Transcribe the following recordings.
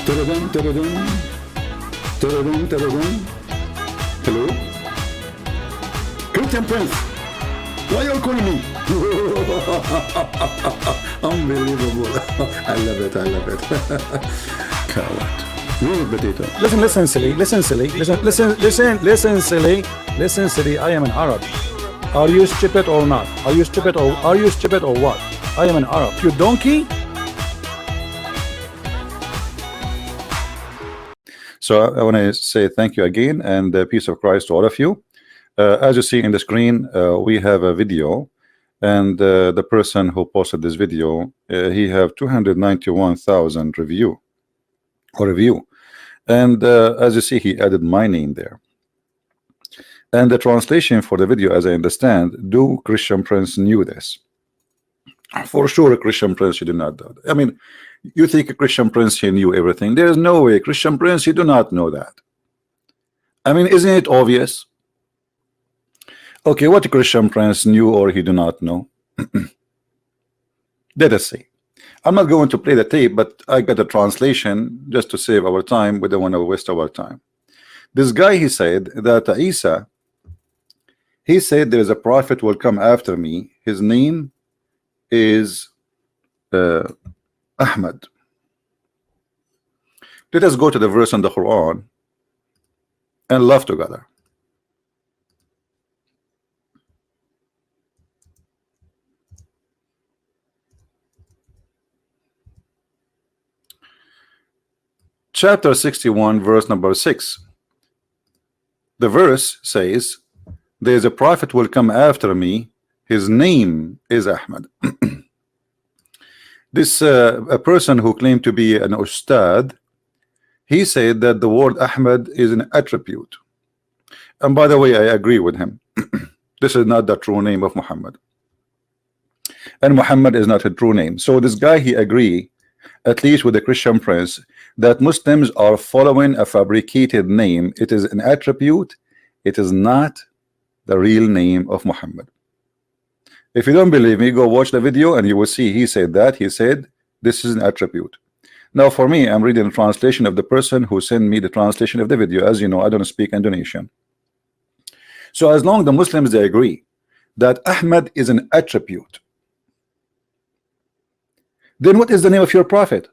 Tadadam, tadadam. Tadadam, tadadam. Hello? Christian Prince, why you calling me? Unbelievable. I love it, I love it. Coward. Real potato. Listen, silly. Listen, silly. I am an Arab. Are you stupid or not? Are you stupid or what? I am an Arab. You donkey? So I want to say thank you again, and peace of Christ to all of you. As you see in the screen, we have a video, and the person who posted this video, he have 291,000 review, and as you see, he added my name there. And the translation for the video, as I understand, do Christian Prince knew this? For sure, Christian Prince, you do not know. I mean, you think a Christian Prince, he knew everything. There is no way, Christian Prince, you do not know that. I mean, isn't it obvious? Okay, what Christian Prince knew or he do not know? Let us see. I'm not going to play the tape, but I got a translation just to save our time. We don't want to waste our time. This guy, he said that Isa, he said there is a prophet will come after me. His name is Ahmad. Let us go to the verse in the Quran and laugh together. Chapter 61, verse number 6. The verse says, there is a prophet will come after me. His name is Ahmad. This a person who claimed to be an Ustad, he said that the word Ahmad is an attribute. And by the way, I agree with him. This is not the true name of Muhammad, and Muhammad is not a true name. So this guy, he agree, at least with the Christian Prince, that Muslims are following a fabricated name. It is an attribute. It is not the real name of Muhammad. If you don't believe me, go watch the video and you will see he said that. He said this is an attribute. Now for me, I'm reading the translation of the person who sent me the translation of the video. As you know, I don't speak Indonesian. So as long as the Muslims, they agree that Ahmad is an attribute, then what is the name of your prophet?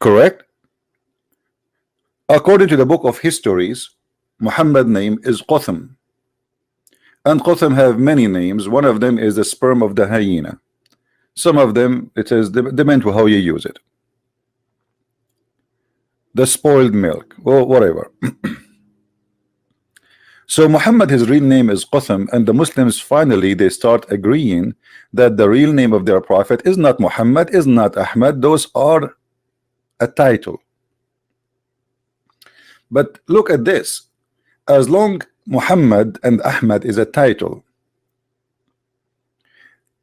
Correct? According to the book of histories, Muhammad's name is Qatham, and Qatham have many names. One of them is the sperm of the hyena. Some of them, it is depends on how you use it. The spoiled milk, or whatever. So Muhammad, his real name is Qatham, and the Muslims finally they start agreeing that the real name of their prophet is not Muhammad, is not Ahmad. Those are a title. But look at this. As long Muhammad and Ahmad is a title,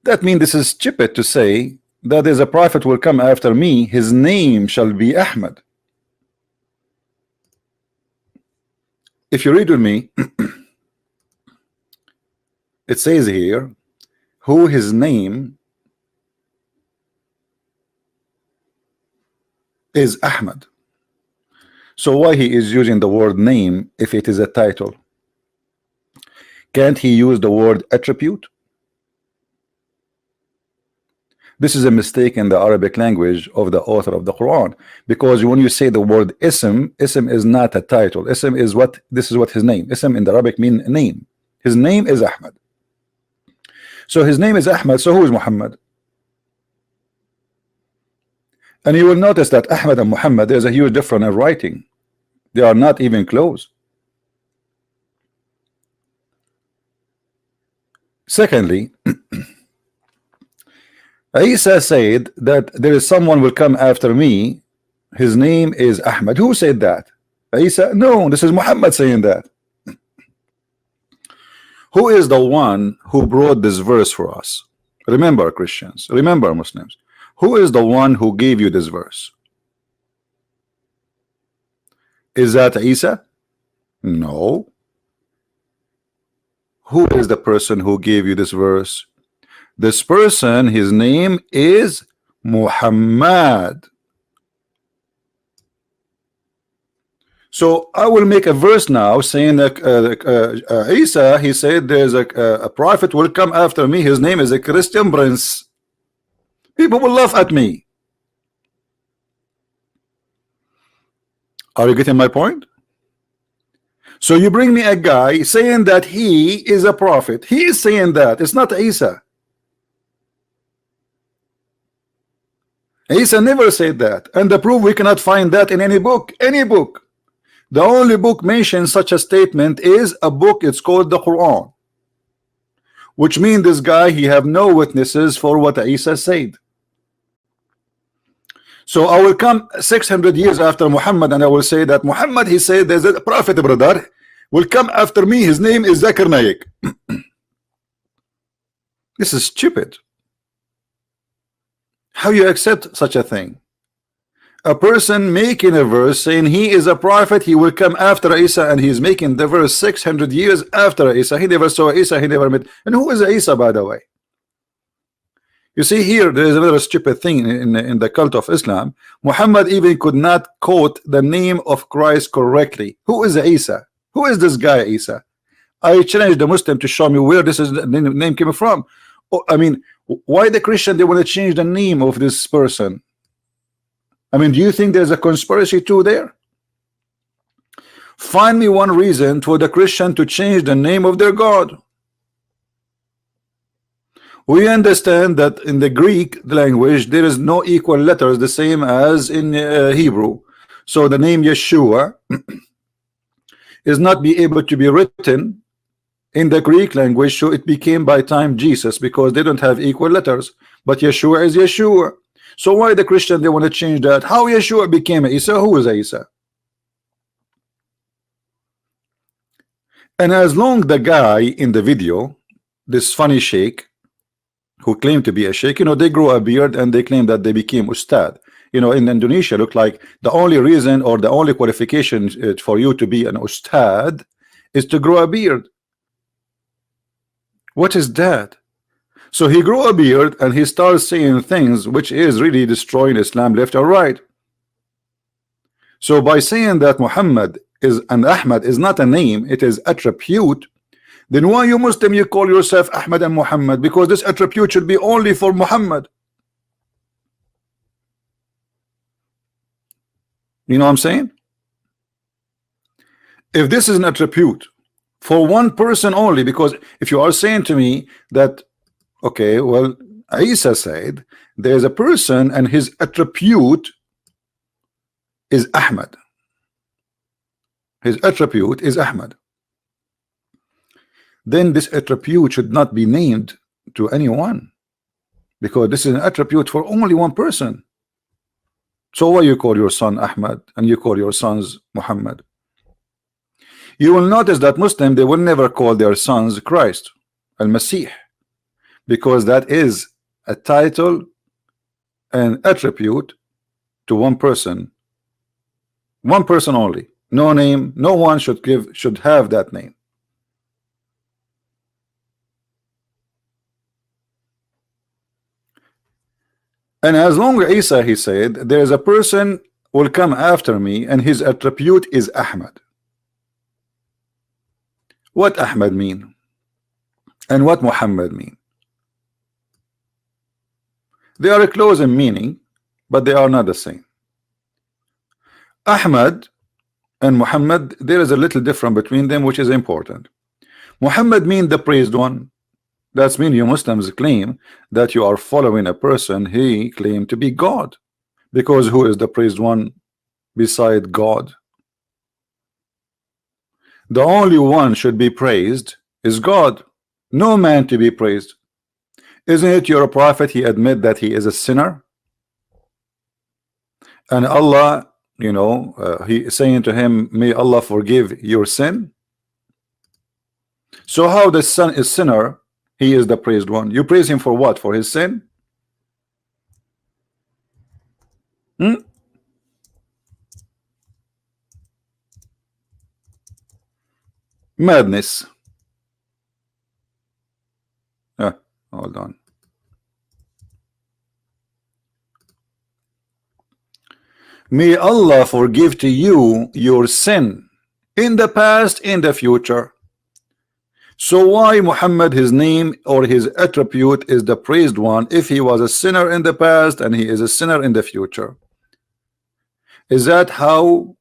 that means this is stupid to say that there's a prophet will come after me, his name shall be Ahmad. If you read with me, it says here who his name is Ahmad. So why he is using the word name if it is a title? Can't he use the word attribute? This is a mistake in the Arabic language of the author of the Quran, because when you say the word ism is not a title. Ism is what, this is what his name. Ism in the Arabic mean name. His name is Ahmad. So his name is Ahmad. So who is Muhammad? And you will notice that Ahmad and Muhammad, there's a huge difference in writing. They are not even close. Secondly, Isa said that there is someone will come after me. His name is Ahmad. Who said that? Isa? No, this is Muhammad saying that. Who is the one who brought this verse for us? Remember, Christians, remember, Muslims. Who is the one who gave you this verse? Is that Isa? No. Who is the person who gave you this verse? This person, his name is Muhammad. So I will make a verse now saying that Isa, he said there's a prophet will come after me, his name is a Christian prince. People will laugh at me. Are you getting my point? So you bring me a guy saying that he is a prophet. He is saying that. It's not Isa. Isa never said that. And the proof, we cannot find that in any book. Any book. The only book mentions such a statement is a book. It's called the Quran. Which means this guy, he have no witnesses for what Isa said. So I will come 600 years after Muhammad and I will say that Muhammad, he said there's a prophet, brother, will come after me. His name is Zakir Naik. This is stupid. How you accept such a thing? A person making a verse saying he is a prophet, he will come after Isa, and he's making the verse 600 years after Isa. He never saw Isa, he never met. And who is Isa, by the way? You see here, there is another stupid thing in the cult of Islam. Muhammad even could not quote the name of Christ correctly. Who is Isa? Who is this guy Isa? I challenge the Muslim to show me where this is the name came from. Oh, I mean, why the Christian, they want to change the name of this person? I mean, do you think there's a conspiracy too there? Find me one reason for the Christian to change the name of their God. We understand that in the Greek language there is no equal letters the same as in Hebrew. So the name Yeshua is not be able to be written in the Greek language, so it became by time Jesus, because they don't have equal letters. But Yeshua is Yeshua. So why the Christian, they want to change that? How Yeshua became Isa? Who is Isa? And as long the guy in the video, this funny sheikh who claimed to be a sheikh, you know, they grow a beard and they claim that they became Ustad. You know, in Indonesia, look like the only reason or the only qualification for you to be an Ustad is to grow a beard. What is that? So he grew a beard and he starts saying things which is really destroying Islam left or right. So by saying that Muhammad is and Ahmad is not a name, it is attribute, then why you Muslim you call yourself Ahmad and Muhammad? Because this attribute should be only for Muhammad. You know what I'm saying? If this is an attribute for one person only, because if you are saying to me that, okay, well, Isa said there's a person and his attribute is Ahmad. His attribute is Ahmad. Then this attribute should not be named to anyone, because this is an attribute for only one person. So why you call your son Ahmad and you call your sons Muhammad? You will notice that Muslim, they will never call their sons Christ, Al-Masih, because that is a title and attribute to one person only. No name, no one should have that name. And as long as Isa, he said, there is a person will come after me and his attribute is Ahmad. What Ahmad mean? And what Muhammad mean? They are close in meaning, but they are not the same. Ahmad and Muhammad, there is a little difference between them, which is important. Muhammad means the praised one. That's mean you Muslims claim that you are following a person he claimed to be God, because who is the praised one beside God? The only one should be praised is God, no man to be praised. Isn't it your prophet, he admit that he is a sinner, and Allah, you know, he is saying to him, may Allah forgive your sin. So how the son is sinner, he is the praised one? You praise him for what? For his sin? Madness. Hold on. May Allah forgive to you your sin in the past, in the future. So why Muhammad, his name or his attribute is the praised one, if he was a sinner in the past and he is a sinner in the future? Is that how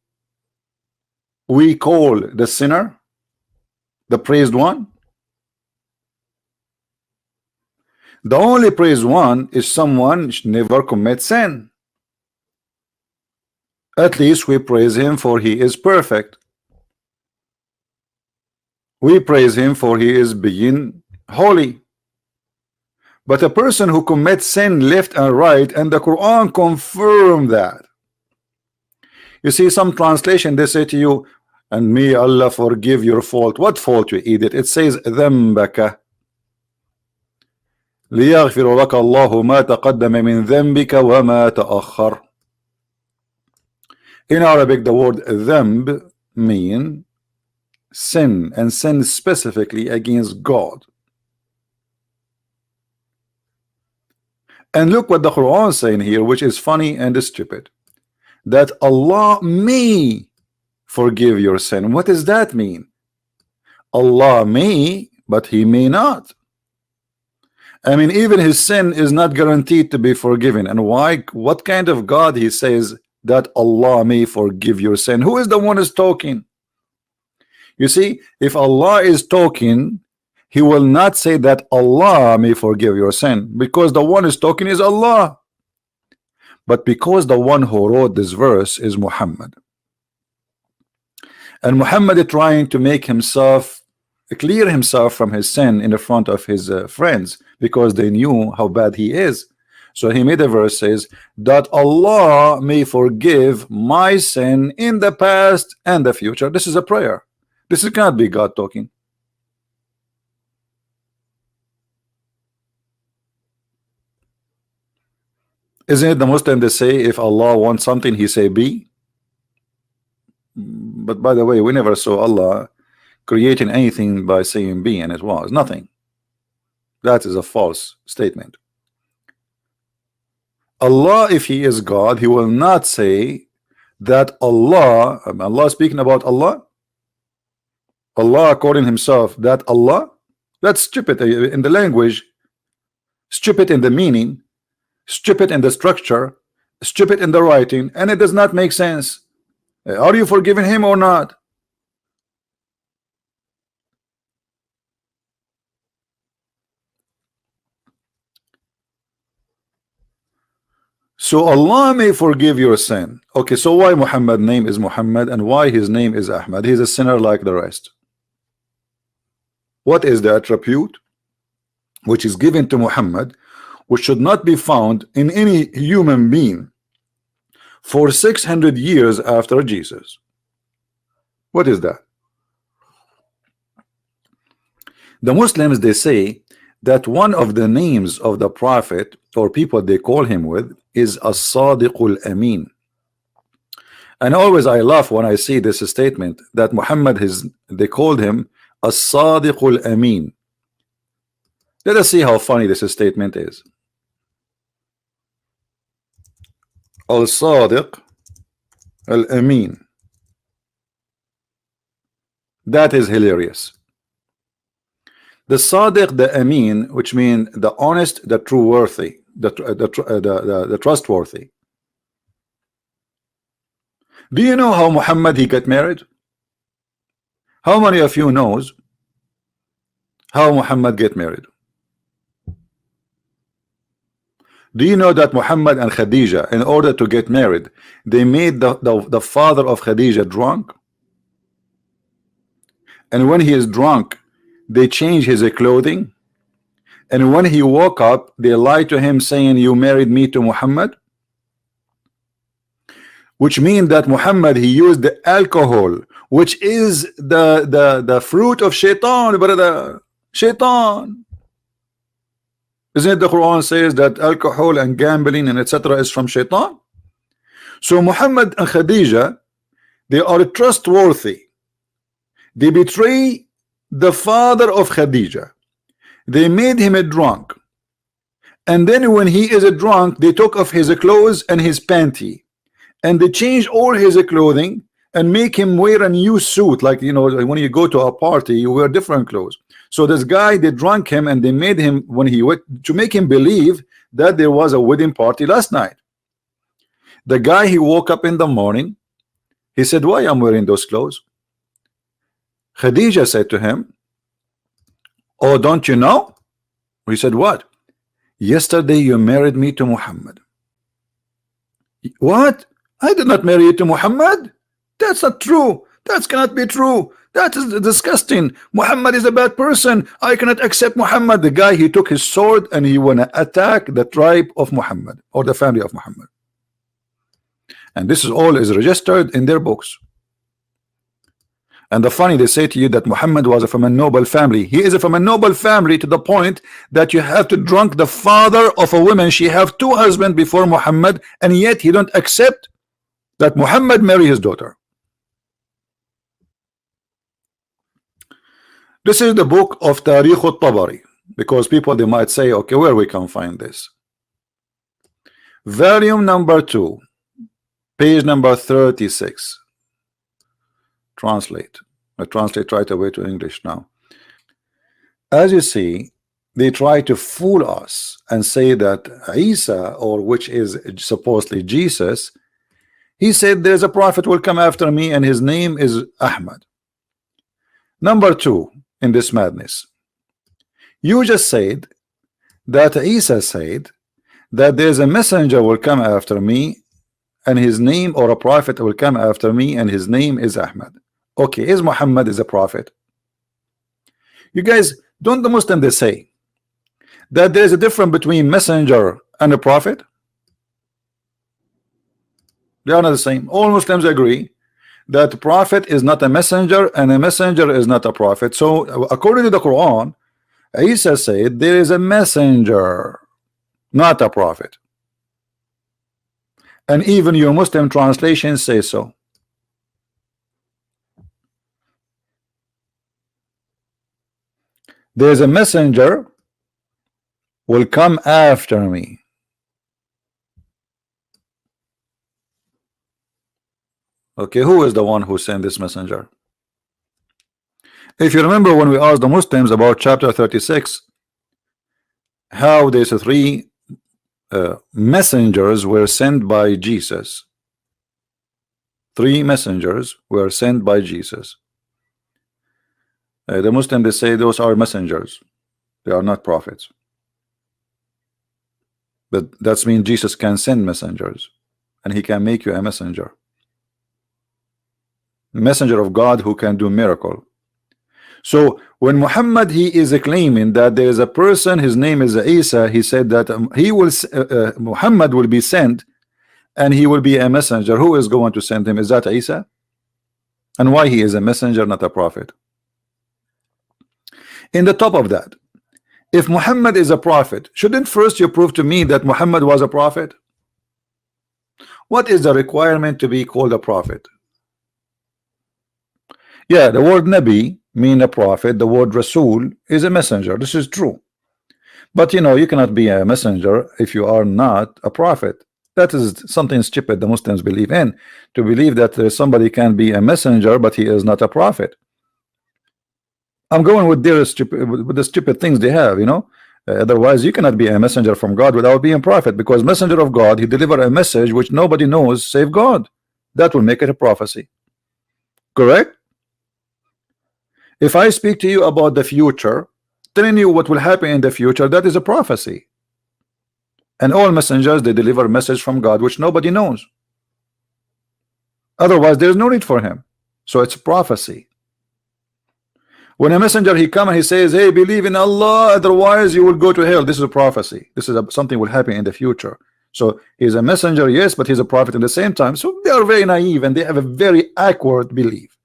we call the sinner the praised one? The only praised one is someone never commits sin. At least we praise him for he is perfect. We praise him for he is being holy. But a person who commits sin left and right, and the Quran confirm that. You see, some translation they say to you, and may Allah forgive your fault. What fault, you idiot? It says ذنبك ليغفر لك الله ما تقدم من ذنبك وما تأخر. In Arabic, the word ذنب mean sin, and sin specifically against God. And look what the Quran is saying here, which is funny and stupid, that Allah may forgive your sin. What does that mean? Allah may, but he may not. I mean, even his sin is not guaranteed to be forgiven. And why? What kind of God he says that Allah may forgive your sin? Who is the one who's talking? You see, if Allah is talking, he will not say that Allah may forgive your sin, because the one who's talking is Allah. But because the one who wrote this verse is Muhammad, and Muhammad is trying to make himself clear himself from his sin in the front of his friends, because they knew how bad he is. So he made a verse says that Allah may forgive my sin in the past and the future. This is a prayer. This cannot be God talking. Isn't it the Muslim they say if Allah wants something, he say be? But by the way, we never saw Allah creating anything by saying be, and it was nothing. That is a false statement. Allah, if he is God, he will not say that Allah speaking about Allah according himself, that Allah, that's stupid in the language, stupid in the meaning, stupid in the structure, stupid in the writing, and it does not make sense. Are you forgiving him or not? So Allah may forgive your sin. Okay, so why Muhammad's name is Muhammad and why his name is Ahmad? He's a sinner like the rest. What is the attribute which is given to Muhammad, which should not be found in any human being for 600 years after Jesus? What is that? The Muslims, they say that one of the names of the Prophet, or people they call him with, is As-Sadiqul Amin. And always I laugh when I see this statement that Muhammad they called him As-Sadiqul Amin. Let us see how funny this statement is. Al-Sadiq Al-Amin. That is hilarious. The Sadiq, the Amin, which means the honest, the true worthy, the trustworthy. Do you know how Muhammad he got married? How many of you knows how Muhammad get married? Do you know that Muhammad and Khadija, in order to get married, they made the father of Khadija drunk? And when he is drunk, they change his clothing, and when he woke up, they lied to him saying, you married me to Muhammad, which means that Muhammad he used the alcohol, which is the fruit of shaitan, brother. Shaitan. Isn't it the Quran says that alcohol and gambling and etc. is from shaitan? So Muhammad and Khadija, they are trustworthy. They betray the father of Khadija. They made him a drunk, and then when he is a drunk, they took off his clothes and his panty, and they change all his clothing and make him wear a new suit, like, you know, when you go to a party you wear different clothes. So this guy, they drunk him and they made him, when he went to make him believe that there was a wedding party last night. The guy, he woke up in the morning, he said, why I'm wearing those clothes? Khadija said to him, oh, don't you know? He said, what? Yesterday you married me to Muhammad. What? I did not marry you to Muhammad. That's not true. That cannot be true. That is disgusting. Muhammad is a bad person. I cannot accept Muhammad. The guy, he took his sword and he wanna attack the tribe of Muhammad, or the family of Muhammad. And this is all is registered in their books. And the funny, they say to you that Muhammad was from a noble family. He is from a noble family to the point that you have to drunk the father of a woman. She have 2 husbands before Muhammad, and yet he don't accept that Muhammad marry his daughter. This is the book of Tariq al-Tabari, because people, they might say, okay, where we can find this? Volume number 2, page number 36. Translate. I translate right away to English now. As you see, they try to fool us and say that Isa, or which is supposedly Jesus, he said there's a prophet will come after me and his name is Ahmad. Number 2 in this madness, you just said that Isa said that there's a messenger will come after me and his name, or a prophet will come after me and his name is Ahmad. Okay, is Muhammad is a prophet? You guys, don't the Muslims, they say that there is a difference between messenger and a prophet? They are not the same. All Muslims agree that the prophet is not a messenger and a messenger is not a prophet. So according to the Quran, Isa said there is a messenger, not a prophet. And even your Muslim translations say so. There's a messenger will come after me. Okay, who is the one who sent this messenger? If you remember when we asked the Muslims about chapter 36, how there's 3 messengers were sent by Jesus. 3 messengers were sent by Jesus. The Muslims, they say those are messengers. They are not prophets. But that means Jesus can send messengers and he can make you a messenger. Messenger of God who can do miracle. So when Muhammad, he is claiming that there is a person, his name is Isa, he said that he will Muhammad will be sent and he will be a messenger. Who is going to send him? Is that Isa? And why he is a messenger, not a prophet? In the top of that, if Muhammad is a prophet, shouldn't first you prove to me that Muhammad was a prophet? What is the requirement to be called a prophet? Yeah, the word Nabi mean a prophet. The word Rasul is a messenger. This is true. But you know, you cannot be a messenger if you are not a prophet. That is something stupid the Muslims believe in, to believe that somebody can be a messenger but he is not a prophet. I'm going with their stupid, with the stupid things they have, you know. Otherwise you cannot be a messenger from God without being a prophet, because messenger of God, he deliver a message which nobody knows save God. That will make it a prophecy. Correct? If I speak to you about the future, telling you what will happen in the future, that is a prophecy. And all messengers, they deliver a message from God which nobody knows. Otherwise there is no need for him. So it's prophecy. When a messenger, he come and he says, hey, believe in Allah, otherwise you will go to hell. This is a prophecy. This is something will happen in the future. So he's a messenger, yes, but he's a prophet at the same time. So they are very naive and they have a very awkward belief.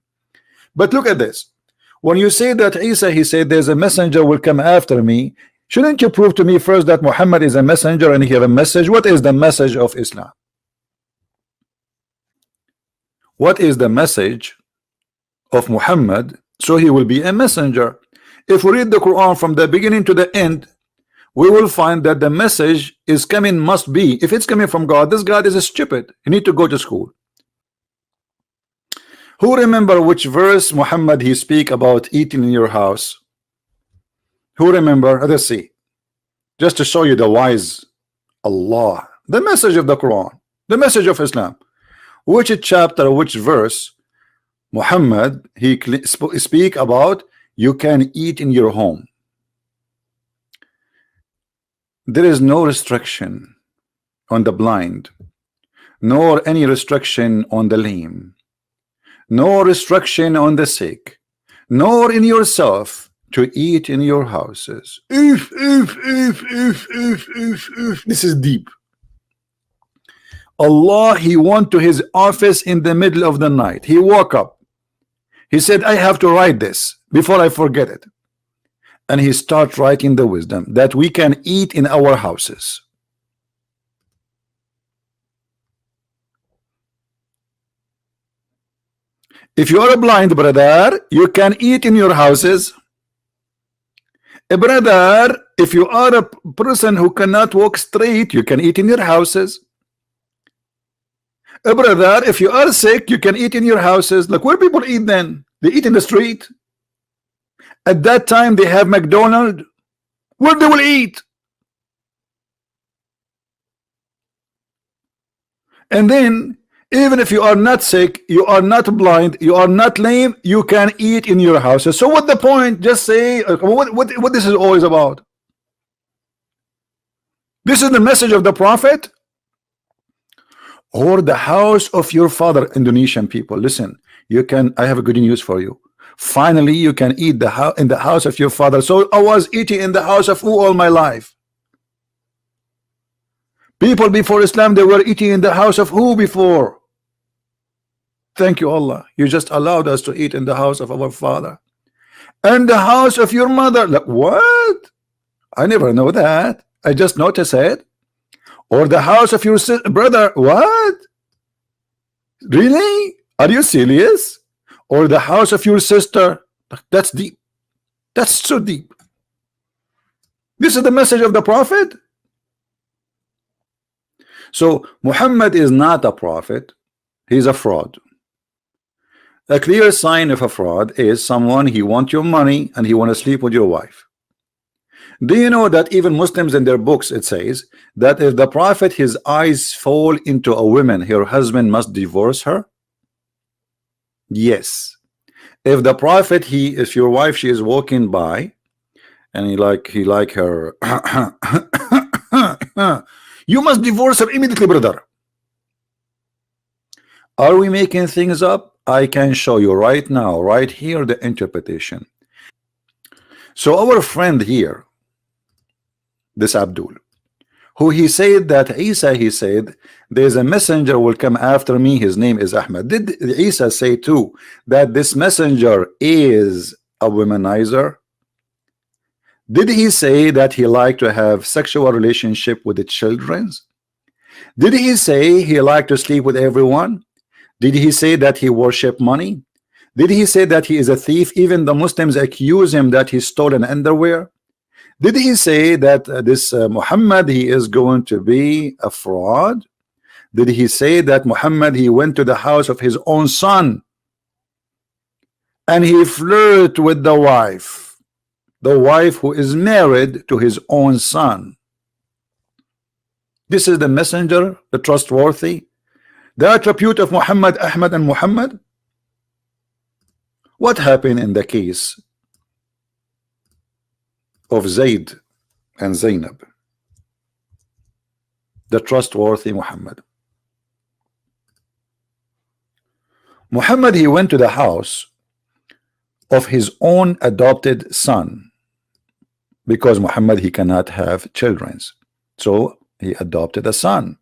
But look at this. When you say that Isa, he said there's a messenger will come after me, shouldn't you prove to me first that Muhammad is a messenger and he have a message? What is the message of Islam? What is the message of Muhammad? So he will be a messenger. If we read the Quran from the beginning to the end, we will find that the message is coming, must be, if it's coming from God, this God is a stupid. You need to go to school. Who remember which verse Muhammad he speak about eating in your house? Who remember? Let's see. Just to show you the wise Allah, the message of the Quran, the message of Islam. Which chapter, which verse Muhammad he speak about you can eat in your home? There is no restriction on the blind, nor any restriction on the lame, no restriction on the sick, nor in yourself to eat in your houses. If. This is deep. Allah, he went to his office in the middle of the night. He woke up. He said, I have to write this before I forget it. And he started writing the wisdom that we can eat in our houses. If you are a blind brother, you can eat in your houses. A brother, if you are a person who cannot walk straight, you can eat in your houses. A brother, if you are sick, you can eat in your houses. Like, where people eat then? They eat in the street. At that time, they have McDonald's. Where they will eat? And then, even if you are not sick, you are not blind, you are not lame, you can eat in your houses. So what the point? Just say what this is always about. This is the message of the Prophet, or the house of your father. Indonesian people, listen, you can, I have a good news for you. Finally you can eat in the house of your father. So I was eating in the house of who all my life? People before Islam, they were eating in the house of who before? Thank you, Allah. You just allowed us to eat in the house of our father. And the house of your mother. Like, what? I never know that. I just noticed it. Or the house of your brother. What? Really? Are you serious? Or the house of your sister. That's deep. That's so deep. This is the message of the Prophet. So Muhammad is not a prophet. He's a fraud. A clear sign of a fraud is someone, he wants your money and he want to sleep with your wife. Do you know that even Muslims in their books, it says that if the Prophet, his eyes fall into a woman, her husband must divorce her? Yes. If the Prophet, if your wife, she is walking by and he like her you must divorce her immediately, brother. Are we making things up? I can show you right now, right here, the interpretation. So our friend here, this Abdul, who he said that Isa, he said, there's a messenger will come after me, his name is Ahmed. Did Isa say too that this messenger is a womanizer? Did he say that he liked to have sexual relationship with the children? Did he say he liked to sleep with everyone? Did he say that he worshiped money? Did he say that he is a thief? Even the Muslims accuse him that he stole an underwear. Did he say that this Muhammad, he is going to be a fraud? Did he say that Muhammad, he went to the house of his own son and he flirted with the wife who is married to his own son? This is the messenger, the trustworthy, the attribute of Muhammad, Ahmad, and Muhammad. What happened in the case of Zayd and Zainab, the trustworthy Muhammad? Muhammad, he went to the house of his own adopted son, because Muhammad, he cannot have children, so he adopted a son,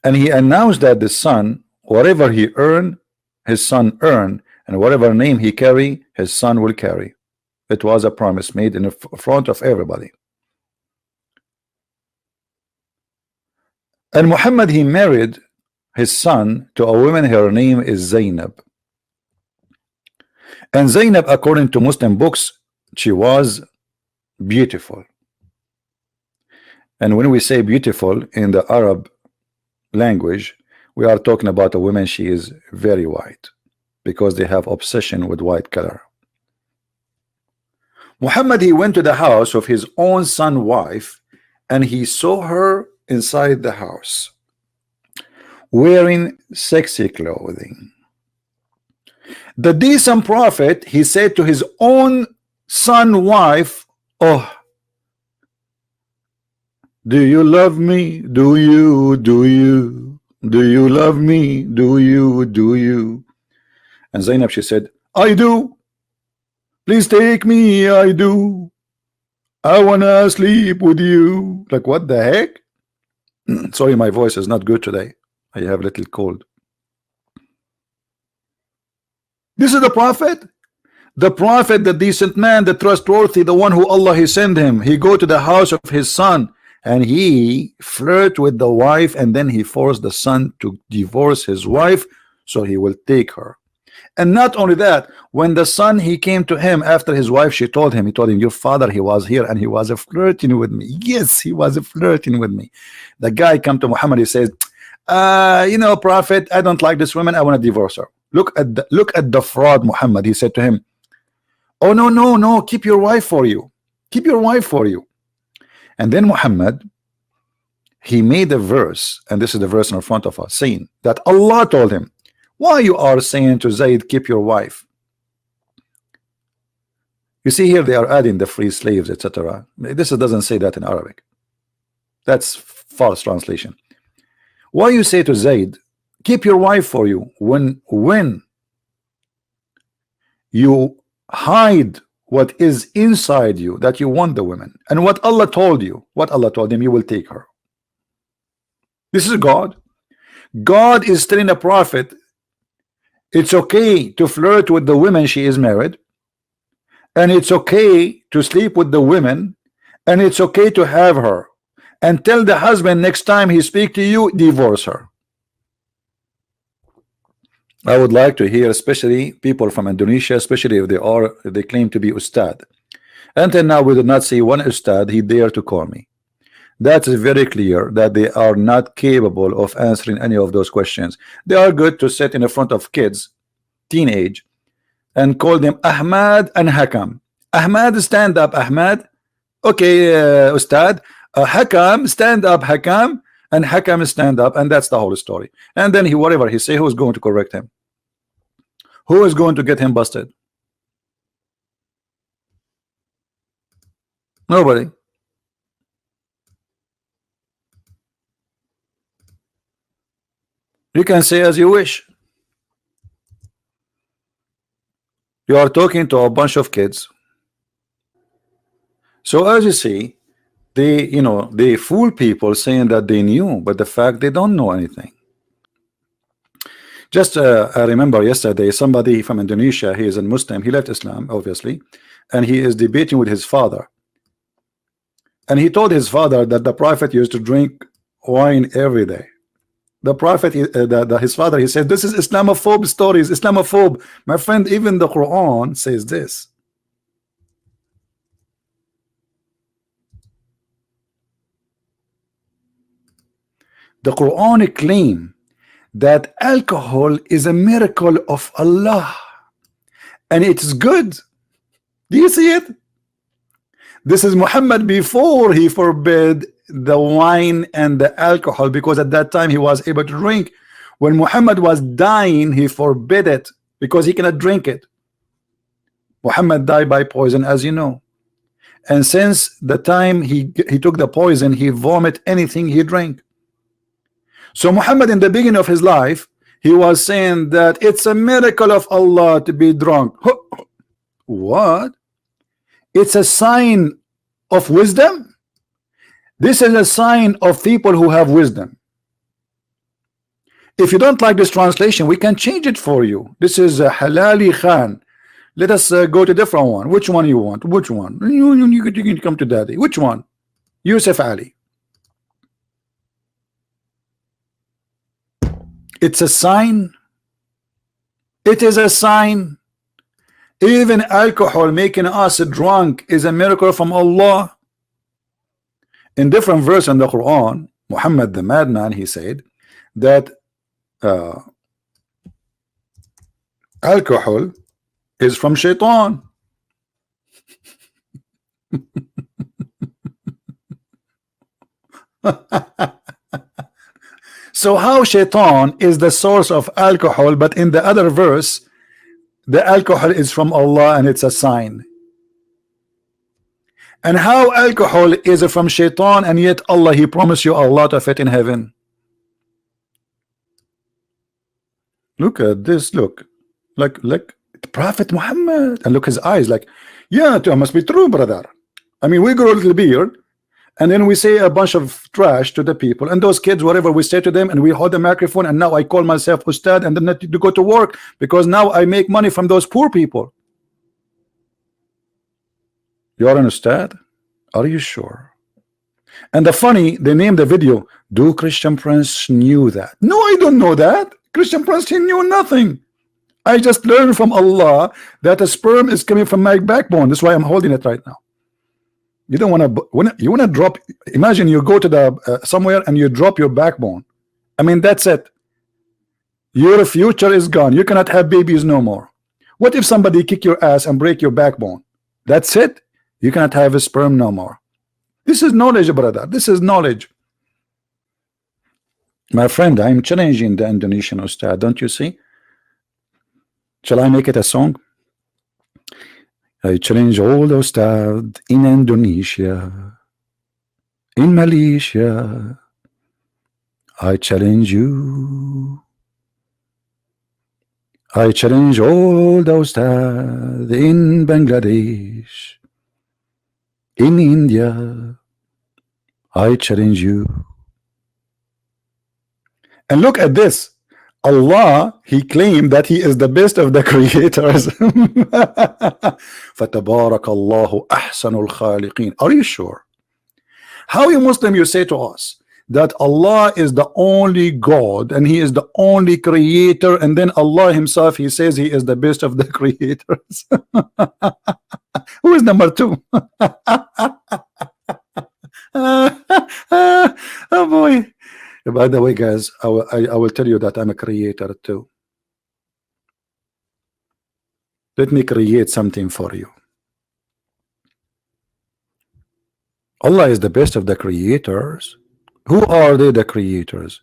and he announced that the son, whatever he earned, his son earned, and whatever name he carry, his son will carry. It was a promise made in front of everybody. And Muhammad, he married his son to a woman, her name is Zainab. And Zainab, according to Muslim books, she was beautiful. And when we say beautiful in the Arab language, we are talking about a woman, she is very white, because they have obsession with white color. Muhammad, he went to the house of his own son's wife, and he saw her inside the house wearing sexy clothing. The decent prophet, he said to his own son's wife, oh, do you love me? Do you love me? Do you? And Zainab, she said, I do. Please take me, I do. I wanna sleep with you. Like, what the heck? Sorry, my voice is not good today. I have a little cold. This is the prophet, the decent man, the trustworthy, the one who Allah he sent him. He go to the house of his son and he flirt with the wife, and then he forced the son to divorce his wife so he will take her. And not only that, when the son he came to him after his wife, he told him, your father, he was here and he was flirting with me. Yes, he was flirting with me. The guy come to Muhammad, he says, prophet, I don't like this woman, I want to divorce her. Look at the fraud, Muhammad. He said to him, oh, no, keep your wife for you. Keep your wife for you. And then Muhammad, he made a verse, and this is the verse in front of us, saying that Allah told him, why you are saying to Zayd, keep your wife? You see here they are adding the free slaves, etc. This doesn't say that in Arabic. That's false translation. Why you say to Zayd, keep your wife for you, when you hide what is inside you, that you want the women, and what Allah told you, what Allah told him, you will take her. This is God. God is telling a prophet, it's okay to flirt with the women she is married, and it's okay to sleep with the women, and it's okay to have her, and tell the husband next time he speak to you, divorce her. I would like to hear, especially people from Indonesia, especially if they claim to be Ustad. Until now we did not see one Ustad he dare to call me. That is very clear that they are not capable of answering any of those questions. They are good to sit in the front of kids, teenage, and call them Ahmad and Hakam. Ahmad, stand up, Ahmad. Okay, Ustad. Hakam, stand up, Hakam. And Hakam, stand up, and that's the whole story. And then whatever he say, who's going to correct him? Who is going to get him busted? Nobody. You can say as you wish. You are talking to a bunch of kids. So as you see, they fool people saying that they knew, but the fact they don't know anything. Just I remember yesterday somebody from Indonesia, he is a Muslim, he left Islam obviously, and he is debating with his father, and he told his father that the prophet used to drink wine every day. The prophet, his father, he said, this is Islamophobe stories, Islamophobe. My friend, even the Quran says this. The Quran claim that alcohol is a miracle of Allah and it's good. Do you see it? This is Muhammad before he forbid the wine and the alcohol, because at that time he was able to drink. When Muhammad was dying, he forbid it because he cannot drink it. Muhammad died by poison, as you know, and since the time he took the poison, he vomit anything he drank. So Muhammad, in the beginning of his life, he was saying that it's a miracle of Allah to be drunk. What? It's a sign of wisdom. This is a sign of people who have wisdom. If you don't like this translation, we can change it for you. This is a Halali Khan. Let us go to a different one. Which one you want? Which one? You can come to daddy. Which one? Yusuf Ali. It's a sign. It is a sign Even alcohol making us drunk is a miracle from Allah. In different verse in the Quran, Muhammad the madman, he said that alcohol is from shaitan. So how shaitan is the source of alcohol, but in the other verse the alcohol is from Allah and it's a sign? And how alcohol is from shaitan, and yet Allah, he promised you a lot of it in heaven? Look at this, look like the Prophet Muhammad, and look his eyes, like, yeah, it must be true, brother. I mean, we grow a little beard and then we say a bunch of trash to the people, and those kids, whatever we say to them, and we hold the microphone, and now I call myself Ustad, and then to go to work because now I make money from those poor people. You're an Ustad? Are you sure? And the funny, they named the video, do Christian Prince knew that? No, I don't know that. Christian Prince, he knew nothing. I just learned from Allah that a sperm is coming from my backbone. That's why I'm holding it right now. You don't want to, you want to drop, imagine you go to the somewhere and you drop your backbone. I mean, that's it. Your future is gone. You cannot have babies no more. What if somebody kick your ass and break your backbone? That's it. You cannot have a sperm no more. This is knowledge, brother. This is knowledge. My friend, I'm challenging the Indonesian Ustad. Don't you see? Shall I make it a song? I challenge all the Ustad in Indonesia, in Malaysia. I challenge you. I challenge all the Ustad in Bangladesh, in India. I challenge you. And look at this. Allah, he claimed that he is the best of the creators. فَتَبَارَكَ اللَّهُ أَحْسَنُ الْخَالِقِينَ. Are you sure? How you Muslim you say to us that Allah is the only God and he is the only creator, and then Allah himself, he says he is the best of the creators? Who is number two? Oh boy. By the way, guys, I will tell you that I'm a creator too. Let me create something for you. Allah is the best of the creators. Who are they, the creators?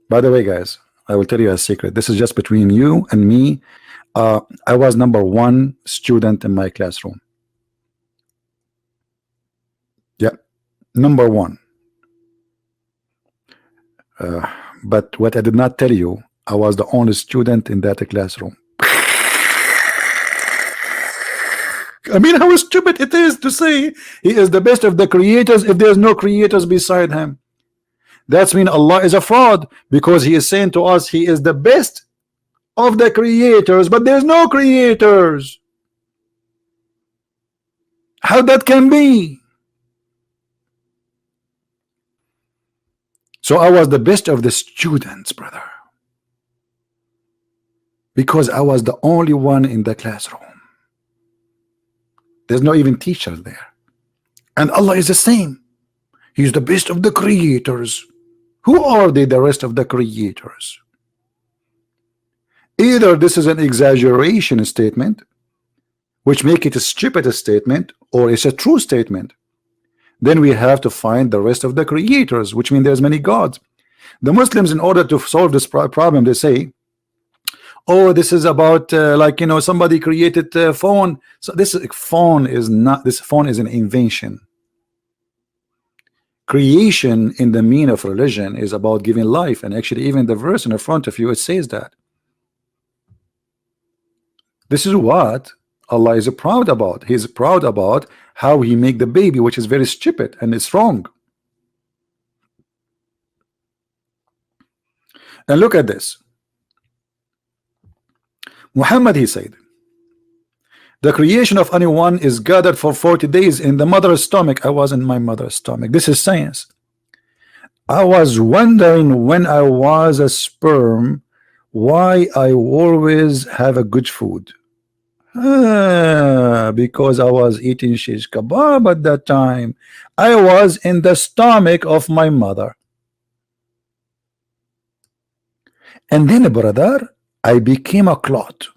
By the way, guys, I will tell you a secret. This is just between you and me. I was number one student in my classroom. Yeah, number one. But what I did not tell you, I was the only student in that classroom. I mean, how stupid it is to say he is the best of the creators if there's no creators beside him. That's mean Allah is a fraud, because he is saying to us he is the best of the creators, but there's no creators. How that can be? So I was the best of the students, brother, because I was the only one in the classroom. There's no even teacher there. And Allah is the same. He's the best of the creators. Who are they, the rest of the creators? Either this is an exaggeration statement, which make it a stupid statement, or it's a true statement. Then we have to find the rest of the creators, which means there's many gods. The Muslims, in order to solve this problem, they say, oh, this is about like, you know, somebody created a phone. So this phone is not, this phone is an invention. Creation in the meaning of religion is about giving life, and actually even the verse in the front of you, it says that. This is what Allah is proud about. He's proud about how he make the baby, which is very stupid and it's wrong. And look at this. Muhammad, he said, the creation of anyone is gathered for 40 days in the mother's stomach. I was in my mother's stomach. This is science. I was wondering when I was a sperm, Why I always have a good food? Because I was eating shish kebab at that time. I was in the stomach of my mother. And then, brother, I became a clot.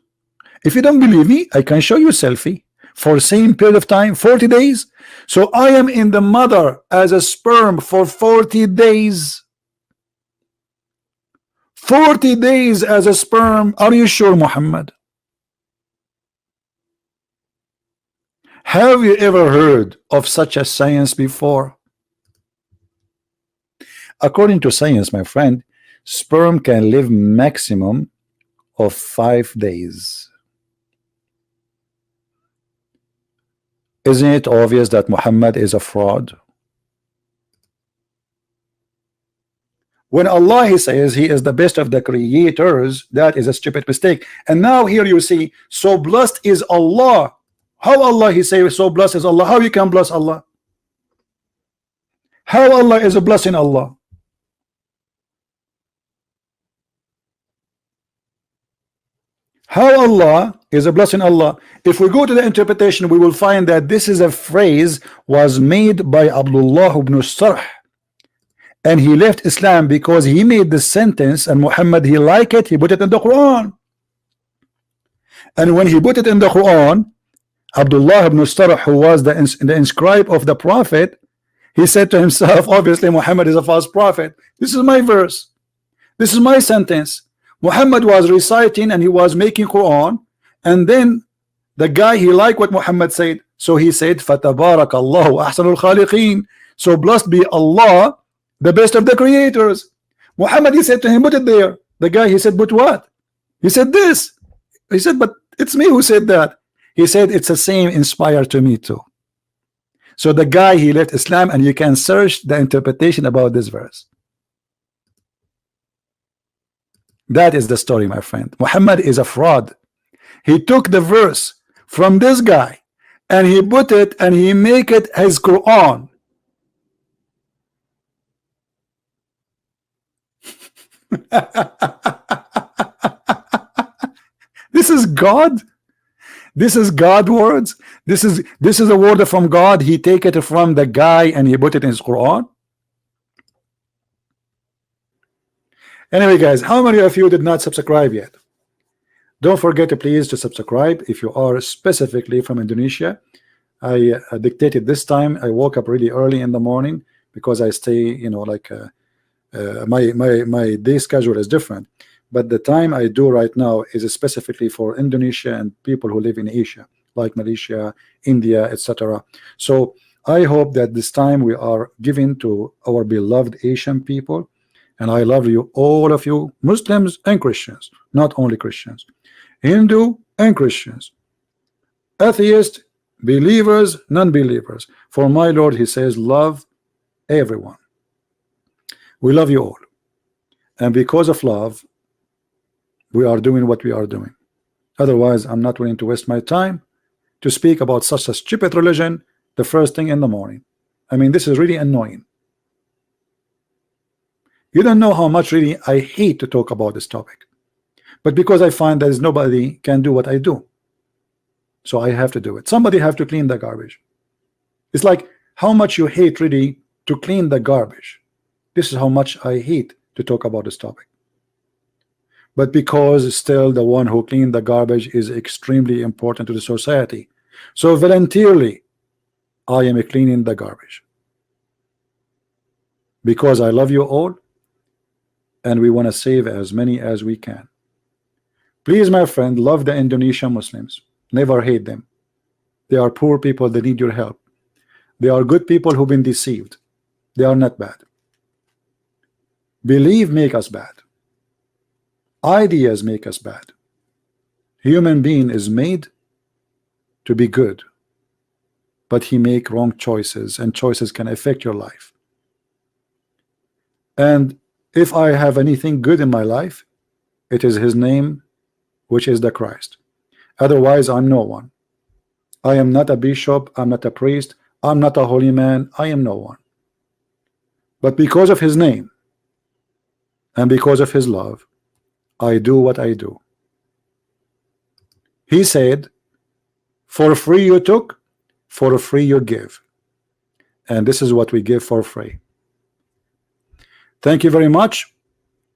If you don't believe me, I can show you selfie for same period of time, 40 days. So I am in the mother as a sperm for 40 days. 40 days as a sperm. Are you sure, Muhammad? Have you ever heard of such a science before? According to science, my friend, sperm can live maximum of 5 days. Isn't it obvious that Muhammad is a fraud? When Allah he says he is the best of the creators, that is a stupid mistake. And now here you see, so blessed is Allah. How Allah he says so blessed is Allah? How you can bless Allah? How Allah is a blessing Allah? How Allah is a blessing Allah? If we go to the interpretation, we will find that this is a phrase was made by Abdullah ibn Sarh, and he left Islam because he made the sentence, and Muhammad he liked it, he put it in the Quran. And when he put it in the Quran, Abdullah ibn Sarh, who was the inscribe of the Prophet, he said to himself, obviously Muhammad is a false prophet. This is my verse. This is my sentence. Muhammad was reciting and he was making Quran, and then the guy he liked what Muhammad said, so he said Fatabarakallahu ahsanul khaliqeen, so blessed be Allah, the best of the creators. Muhammad he said to him, put it there. The guy he said, but what? He said this. He said, but it's me who said that. He said it's the same inspired to me too. So the guy he left Islam, and you can search the interpretation about this verse. That is the story, my friend. Muhammad is a fraud. He took the verse from this guy and he put it and he make it his Quran. This is God. This is God words. This is a word from God. He take it from the guy and he put it in his Quran. Anyway, guys, how many of you did not subscribe yet? Don't forget to please to subscribe if you are specifically from Indonesia. I dictated this time. I woke up really early in the morning because I stay, you know, like my day schedule is different. But the time I do right now is specifically for Indonesia and people who live in Asia, like Malaysia, India, etc. So I hope that this time we are giving to our beloved Asian people. And I love you, all of you, Muslims and Christians, not only Christians, Hindu and Christians, atheists, believers, non-believers. For my Lord, he says, love everyone. We love you all. And because of love, we are doing what we are doing. Otherwise, I'm not willing to waste my time to speak about such a stupid religion the first thing in the morning. I mean, this is really annoying. You don't know how much really I hate to talk about this topic, but because I find that nobody can do what I do, so I have to do it. Somebody have to clean the garbage. It's like how much you hate really to clean the garbage. This is how much I hate to talk about this topic. But because still the one who clean the garbage is extremely important to the society, so voluntarily I am cleaning the garbage because I love you all. And we want to save as many as we can. Please, my friend, love the Indonesian Muslims. Never hate them. They are poor people. They need your help. They are good people who've been deceived. They are not bad. Believe make us bad. Ideas make us bad. Human being is made to be good, but he make wrong choices, and choices can affect your life. And if I have anything good in my life, it is his name, which is the Christ. Otherwise, I'm no one. I am not a bishop, I'm not a priest, I'm not a holy man, I am no one. But because of his name and because of his love, I do what I do. He said, for free you took, for free you give. And this is what we give for free. Thank you very much.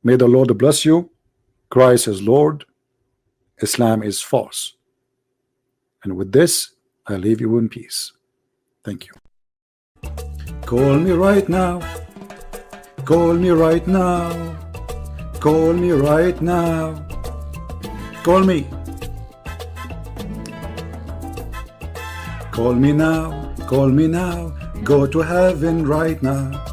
May the Lord bless you. Christ is Lord. Islam is false. And with this, I leave you in peace. Thank you. Call me right now. Call me right now. Call me right now. Call me. Call me now. Call me now. Go to heaven right now.